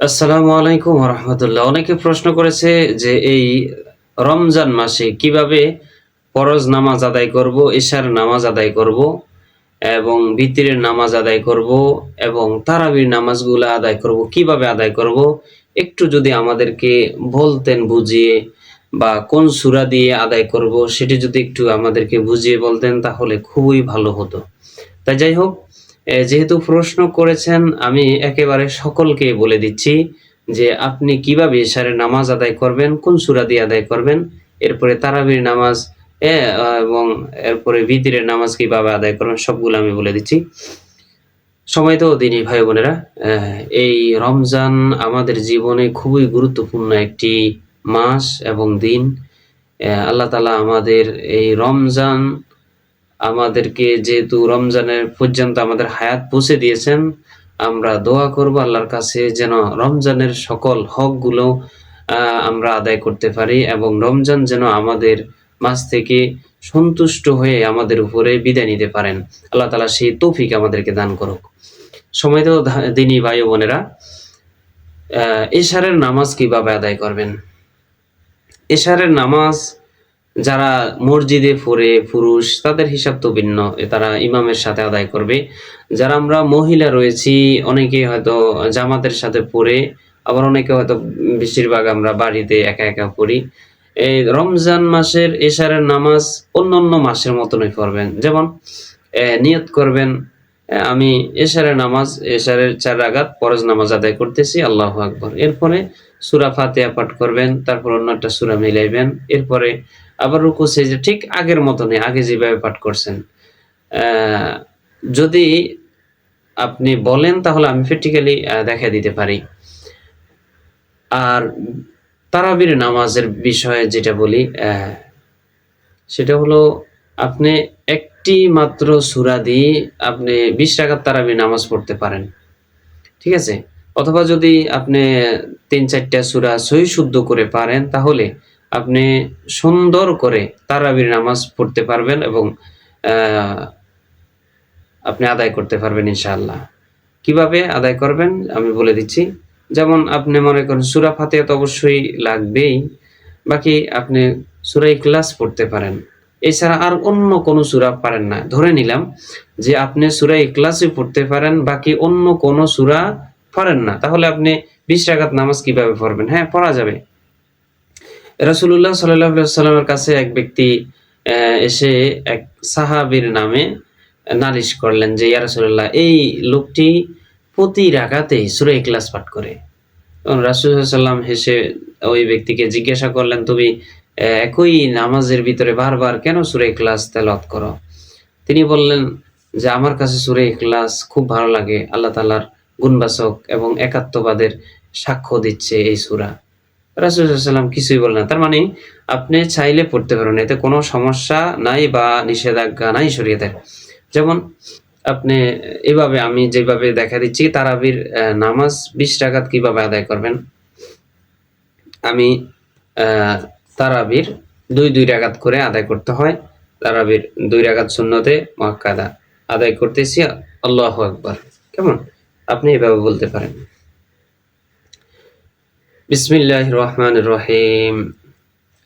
আসসালামু আলাইকুম ওয়া রাহমাতুল্লাহ। অনেকে প্রশ্ন করেছে যে এই রমজান মাসে কিভাবে ফরজ নামাজ আদায় করব, এশার নামাজ আদায় করব এবং ভিতরের নামাজ আদায় করব এবং তারাবির নামাজগুলা আদায় করব, কিভাবে আদায় করব? একটু যদি আমাদেরকে বলতেন বুঝিয়ে, বা কোন সূরা দিয়ে আদায় করব সেটি যদি একটু আমাদেরকে বুঝিয়ে বলতেন তাহলে খুবই ভালো হতো। তাই যাই হোক, যেহেতু প্রশ্ন করেছেন আমি একেবারে সকলকে বলে দিচ্ছি যে আপনি কিভাবে এশারের নামাজ আদায় করবেন, কোন সূরা দিয়ে আদায় করবেন, এরপরে তারাবির নামাজ এবং এরপরে ভিতরের নামাজ কিভাবে আদায় করবেন সবগুলো আমি বলে দিচ্ছি। সম্মানিত দিনী ভাই বোনেরা, এই রমজান আমাদের জীবনে খুবই গুরুত্বপূর্ণ একটি মাস এবং দিন। আল্লাহ তাআলা আমাদের এই রমজান আমাদেরকে যেহেতু রমজানের পর্যন্ত আমাদের হায়াত পৌঁছে দিয়েছেন, আমরা দোয়া করব আল্লাহর কাছে যেন রমজানের সকল হকগুলো আমরা আদায় করতে পারি এবং রমজান যেন আমাদের মাঝ থেকে সন্তুষ্ট হয়ে আমাদের উপরে বিদায় নিতে পারেন। আল্লাহ তাআলা সেই তৌফিক আমাদেরকে দান করুক। সম্মানিত দিনী ভাই ও বোনেরা, এশারের নামাজ কিভাবে আদায় করবেন? এশারের নামাজ যারা মসজিদে পড়ে পুরুষ তাদের হিসাব তো ভিন্ন, তারা ইমামের সাথে আদায় করবে। যারা আমরা মহিলা রয়েছি অনেকে হয়তো জামাতের সাথে পড়ে, আবার অনেকে হয়তো বেশিরভাগ আমরা বাড়িতে একা একা পড়ি। এই রমজান মাসের এশারের নামাজ অন্যান্য মাসের মতনই পড়বেন। যেমন নিয়ত করবেন, আমি এশারের 4 রাকাত ফরজ নামাজ আদায় করতেছি, আল্লাহু আকবার। এরপরে সূরা ফাতিহা পাঠ করবেন, তারপর অন্য একটা সূরা মিলাইবেন। এরপরে আবার রুকু সেজদা ঠিক আগের মতনই, আগে যেভাবে পাঠ করছেন। যদি আপনি বলেন তাহলে আমি প্র্যাকটিক্যালি দেখায় দিতে পারি। আর তারাবির নামাজের বিষয়ে যেটা বলি, সেটা হলো আপনি একটি মাত্র সূরা দিয়ে আপনি 20 রাকাত তারাবির নামাজ পড়তে পারেন। ঠিক আছে? অথবা যদি আপনি ৩-৪টা সূরা সহি শুদ্ধ করে পারেন তাহলে আপনি সুন্দর করে তারাবির নামাজ পড়তে পারবেন এবং আ আপনি আদায় করতে পারবেন ইনশাআল্লাহ। কিভাবে আদায় করবেন আমি বলে দিচ্ছি। যেমন আপনি মনে করেন সূরা ফাতিহা তো অবশ্যই লাগবেই। বাকি আপনি সূরা ইখলাস পড়তে পারেন। এছাড়া আর অন্য কোনো সূরা পারেন না। ধরে নিলাম যে আপনি সূরা ইখলাসই পড়তে পারেন, বাকি অন্য কোনো সূরা পারেন না। তাহলে আপনি 20 রাকাত নামাজ কিভাবে পড়বেন? হ্যাঁ, পড়া যাবে। রাসূলুল্লাহ সাল্লাল্লাহু আলাইহি ওয়াসাল্লামের কাছে এক ব্যক্তি এসে এক সাহাবীর নামে নালিশ করলেন যে, ইয়া রাসূলুল্লাহ, এই লোকটি প্রতি রাকাতে সূরা ইখলাস পাঠ করে। তখন রাসূল সাল্লাল্লাহু আলাইহি ওয়াসাল্লাম হেসে ওই ব্যক্তিকে জিজ্ঞাসা করলেন, তুমি একই নামাজের ভিতরে বারবার কেন সূরা ইখলাস তেলাওয়াত করো? তিনি বললেন যে, আমার কাছে সূরা ইখলাস খুব ভালো লাগে। আল্লাহ তাআলার গুণবাচক এবং একাত্মবাদের সাক্ষ্য দিচ্ছে এই সূরা। রাসূল সাল্লাল্লাহু আলাইহি ওয়াসাল্লাম কিছুই বললেন না। তার মানে আপনি চাইলে পড়তে পারবেন, এতে কোনো সমস্যা নাই বা নিষেধাজ্ঞা নাই শরীয়তের। যেমন আপনি এভাবে আমি যেভাবে দেখা দিচ্ছি তারাবির নামাজ 20 রাকাত কিভাবে আদায় করবেন? আমি আ তারাবির 2 রাকাত করে আদায় করতে হয়। তারাবির 2 রাকাত সুন্নতে মুআক্কাদা আদায় করতেছি, আল্লাহু আকবার। কেমন? আপনি এভাবে বলতে পারেন। বিসমিল্লাহির রহমানির রহিম।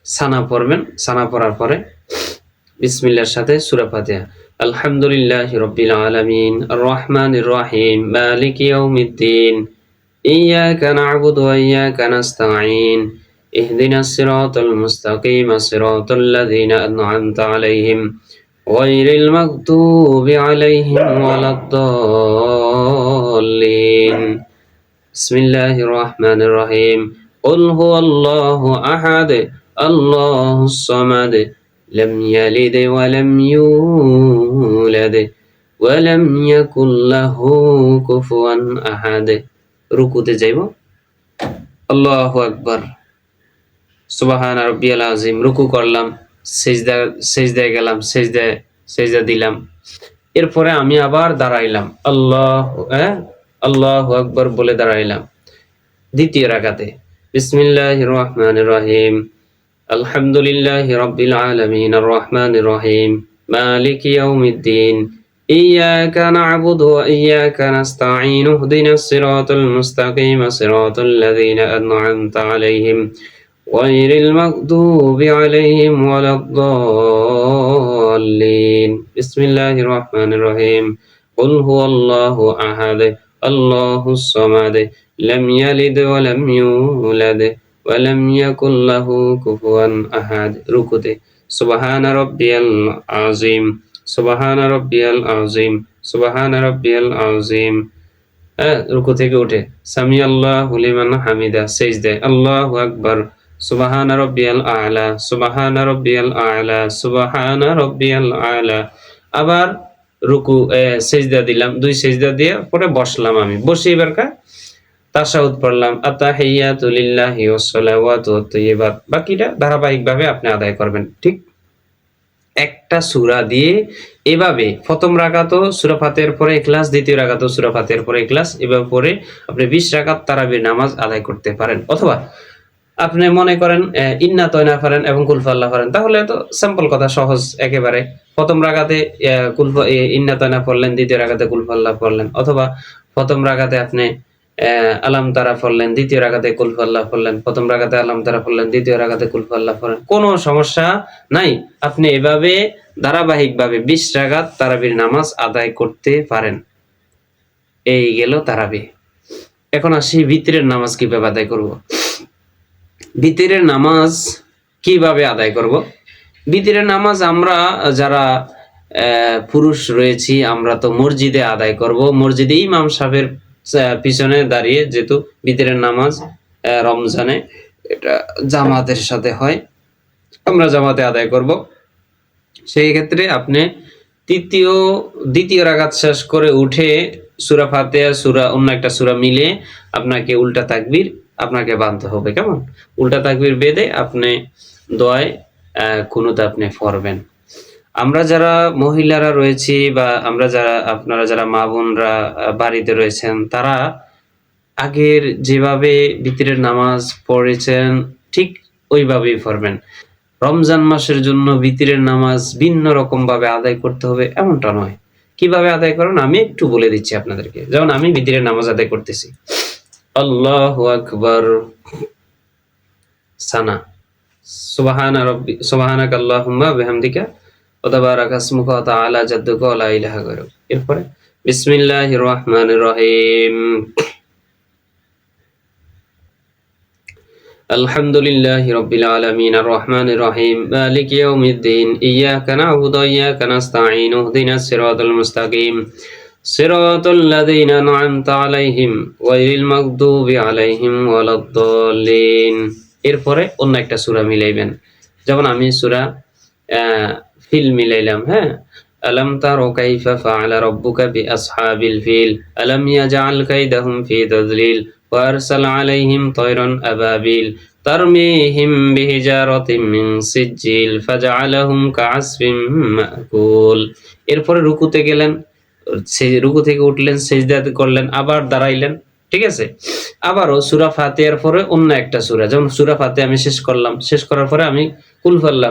সানা পড়বেন। সানা পড়ার পরে বিসমিল্লাহর সাথে সূরা ফাতিহা। আলহামদুলিল্লাহি রাব্বিল আলামিন, আর রহমানির রহিম, মালিকি ইয়াউমিদ্দিন, ইয়্যাকা না'বুদু ওয়া ইয়্যাকা নাস্তাঈন, ইহদিনাস সিরাতাল মুস্তাকিম, সিরাতাল লাযীনা আন'আমতা আলাইহিম, গায়রিল মাগদুবি আলাইহিম ওয়ালাদ-দাল্লিন। বিসমিল্লাহির রহমানির রহিম। কুল হুয়াল্লাহু আহাদ, আল্লাহুস সামাদ, লাম ইয়ালিদ ওয়া লাম ইউলাদ ওয়া লাম ইয়াকুল লাহু কুফুয়ান আহাদ। রুকুতে যাইব। আল্লাহু আকবার। সুবহান রাব্বিয়াল আযীম। রুকু করলাম, সেজদায় গেলাম, সেজদা দিলাম। এরপরে আমি আবার দাঁড়াইলাম। আল্লাহু আকবার বলে দাঁড়াইলাম। দ্বিতীয় রাকাতে বিসমিল্লাহির রহমানির রহিম। আলহামদুলিল্লাহি রাব্বিল আলামিন, আর রহমানির রহিম, মালিকি ইয়াউমিদ্দিন, إياك نعبد وإياك نستعين اهدنا الصراط المستقيم صراط الذين أنعمت عليهم غير المغضوب عليهم ولا الضالين بسم الله الرحمن الرحيم قل هو الله أحد الله الصمد لم يلد ولم يولد ولم يكن له كفوا أحد ركوতে سبحان ربي العظيم সুবহান রাব্বিয়াল আযীম সুবহান রাব্বিয়াল আযীম। রুকু থেকে উঠে সামি আল্লাহু লিমান হামিদা, সিজদায় আল্লাহু আকবার, সুবহান রাব্বিয়াল আ'লা সুবহান রাব্বিয়াল আ'লা সুবহান রাব্বিয়াল আ'লা। আবার রুকু সিজদা দিলাম, দুই সিজদা দিয়ে পরে বসলাম, আমি বসে এবার তাশাহুদ পড়লাম, আত্তাহিয়াতু লিল্লাহি ওয়াস সালাওয়াতু ওয়াত তাইয়্যিবাত। বাকিটা ধারাবাহিকভাবে আপনি আদায় করবেন। ঠিক একটা সূরা দিয়ে এভাবে প্রথম রাকাতও সূরা ফাতিহার পরে ইখলাস, দ্বিতীয় রাকাতও সূরা ফাতিহার পরে ইখলাস, এভাবে পরে আপনি 20 রাকাত তারাবির নামাজ আদায় করতে পারেন। অথবা আপনি মনে করেন ইন্না তয়না পারেন এবং কুল ফাল্লাহ পারেন, তাহলে তো সিম্পল কথা, সহজ একেবারে। প্রথম রাকাতে ইন্না তয়না পড়লেন, দ্বিতীয় রাকাতে কুল ফাল্লাহ পড়লেন, অথবা প্রথম রাকাতে আপনি আলাম তারা পড়লেন, দ্বিতীয় রাকাতে কুল ফাল্লাহ পড়লেন, প্রথম রাকাতে আলাম তারা পড়লেন, দ্বিতীয় রাকাতে কুল ফাল্লাহ পড়লেন, কোনো সমস্যা নাই। আপনি এভাবে ধারাবাহিকভাবে 20 রাকাত তারাবির নামাজ আদায় করতে পারেন। এই গেল তারাবি। এখন আসি ভিতরের নামাজ কিভাবে আদায় করব। ভিতরের নামাজ কিভাবে আদায় করব? ভিতরের নামাজ আমরা যারা পুরুষ রয়েছি আমরা তো মসজিদে আদায় করব। মসজিদে ইমাম সাহেবের পিছনে দাঁড়িয়ে, যেহেতু ভিতরের নামাজ রমজানে এটা জামাতের সাথে হয়, আমরা জামাতে আদায় করব। সেই ক্ষেত্রে আপনি দ্বিতীয় রাকাত শেষ করে উঠে সূরা ফাতিহা, অন্য একটা সূরা মিলে আপনাকে উল্টা তাকবীর আপনাকে বাঁধতে হবে। কেমন? উল্টা তাকবীর বেঁধে আপনি দোয়ায় কুনুত আপনি পড়বেন। আমরা যারা মহিলারা রয়েছি বা আপনারা যারা মা বোনরা বাড়িতে রয়েছেন, তারা আগের যেভাবে ভিতরের নামাজ পড়েছেন ঠিক ওইভাবেই পড়বেন। রমজান মাসের জন্য ভিতরের নামাজ ভিন্ন রকম ভাবে আদায় করতে হবে এমনটা নয়। কিভাবে আদায় করেন আমি একটু বলে দিচ্ছি আপনাদেরকে। যেমন আমি ভিতরের নামাজ আদায় করতেছি, আল্লাহু আকবার সানা, সুবহানাকা আল্লাহুম্মা বিহামদিকা ওয়া তাবারাকা ইসমুকা ওয়া তাআলা জাদ্দুকা ওয়া লা ইলাহা গায়রুক। এরপরে বিসমিল্লাহির রহমানির রহিম, আলহামদুলিল্লাহি রাব্বিল আলামিন আর রহমানির রহিম মালিকি ইয়াউমিদ্দিন ইয়্যাকা না'বুদু ওয়া ইয়্যাকা নাস্তাঈন ইহদিনাস সিরাতাল মুস্তাকিম সিরাতাল লাযীনা আন'আমতা আলাইহিম গায়রিল মাগদুবি আলাইহিম ওয়ালাদ-দাল্লিন। এরপরে অন্য একটা সূরা মিলাইবেন। যেমন আমি সূরা ফিল মিলাইলাম, হ্যাঁ, আলাম তারা কাইফা ফাআলা রাব্বুকা বিআসহাবিল ফিল আলাম ইয়াজআল কাইদাহুম ফি তাদলিল ওয়া আরসালা আলাইহিম তায়রান আবাবিল তারমিহিম বিহিজারাতিন মিন সিজ্জিল ফাজআলাহুম কাআসফিম মাকুল। এরপরে রুকুতে গেলেন, সেই রুকু থেকে উঠলেন, সিজদা করলেন, আবার দাঁড়াইলেন। ঠিক আছে? আবারও সূরা ফাতিহার পরে অন্য একটা সূরা, যেমন সূরা ফাতিহা আমি শেষ করলাম, শেষ করার পরে আমি কুল ফাল্লাহ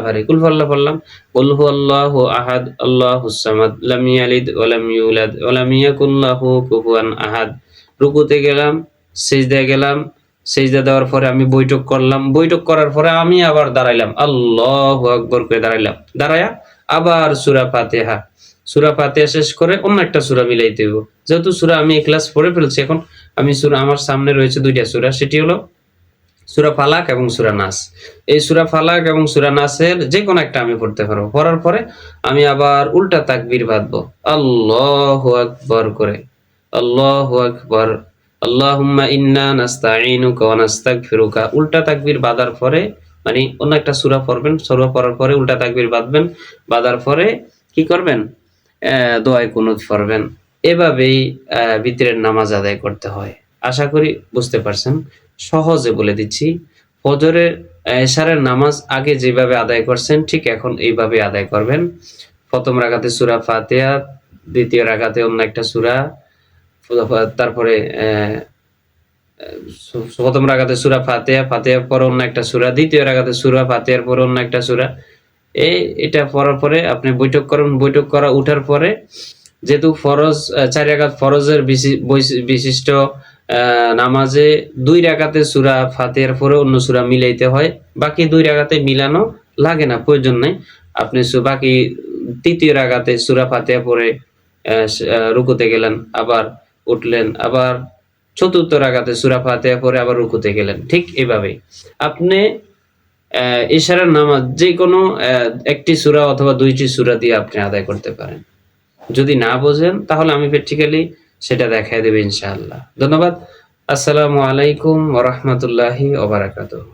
পড়লাম, কুল হুয়াল্লাহু আহাদ আল্লাহুস সামাদ লাম ইয়ালিদ ওয়া লাম ইউলাদ ওয়া লাম ইয়াকুল লাহু কুফুয়ান আহাদ। রুকুতে গেলাম, সিজদায় গেলাম, সিজদা দেওয়ার পরে আমি বৈঠক করলাম, বৈঠক করার পরে আমি আবার দাঁড়াইলাম, আল্লাহু আকবার করে দাঁড়াইলাম, দাঁড়ায়া আবার সূরা ফাতিহা শেষ করে অন্য একটা সূরা মিলাইতে হইব। যেহেতু সূরা আমি ইখলাস পড়ে ফেলছি, এখন আমি সূরা, আমার সামনে রয়েছে দুইটা সূরা, সেটি হলো সূরা ফালাক এবং সূরা নাস। এই সূরা ফালাক এবং সূরা নাসের যে কোনো একটা আমি পড়তে পারবো। পড়ার পরে আমি আবার উল্টা তাকবীর বাঁধবো, আল্লাহু আকবার করে, আল্লাহু আকবার, আল্লাহুম্মা ইন্না নাস্তাঈনুকা ওয়া নাস্তাগফিরুকা। উল্টা তাকবীর বাঁধার পরে, মানে অন্য একটা সূরা পড়বেন, সূরা পড়ার পরে উল্টা তাকবীর বাঁধবেন, বাঁধার পরে কি করবেন? দোয়ায় কুনুত পড়বেন। এভাবেই ভিতরের নামাজ আদায় করতে হয়। আশা করি বুঝতে পারছেন। সহজে বলে দিচ্ছি, ফজরের এশারের নামাজ আগে যেভাবে আদায় করছেন ঠিক এখন এইভাবে আদায় করবেন। প্রথম রাকাতে সূরা ফাতিহা, দ্বিতীয় রাকাতে অন্য একটা সূরা, তারপরে প্রথম রাকাতে সূরা ফাতিহার পরে অন্য একটা সূরা, দ্বিতীয় রাকাতে সূরা ফাতিহার পরে অন্য একটা সূরা। এটা পড়ার পরে আপনি বৈঠক করেন, বৈঠক করা উঠার পরে যেহেতু ফরজ 4 রাকাত ফরজের বিশিষ্ট নামাজে 2 রাকাতে সূরা ফাতিহার পরে অন্য সূরা মিলাইতে হয়, বাকি 2 রাকাতে মিলানো লাগে না, প্রয়োজন নাই। আপনি বাকি 3য় রাকাতে সূরা ফাতিহা পড়ে রুকুতে গেলেন, আবার উঠলেন, আবার 4র্থ রাকাতে সূরা ফাতিহা পড়ে আবার রুকুতে গেলেন। ঠিক এভাবেই আপনি ইশারার নামাজ যেকোনো একটি সূরা অথবা 2টি সূরা দিয়ে আপনি আদায় করতে পারেন। যদি না বোঝেন তাহলে আমি প্র্যাকটিক্যালি সেটা দেখায় দেব ইনশাআল্লাহ। ধন্যবাদ। আসসালামু আলাইকুম ওয়া রাহমাতুল্লাহি ওয়া বারাকাতুহু।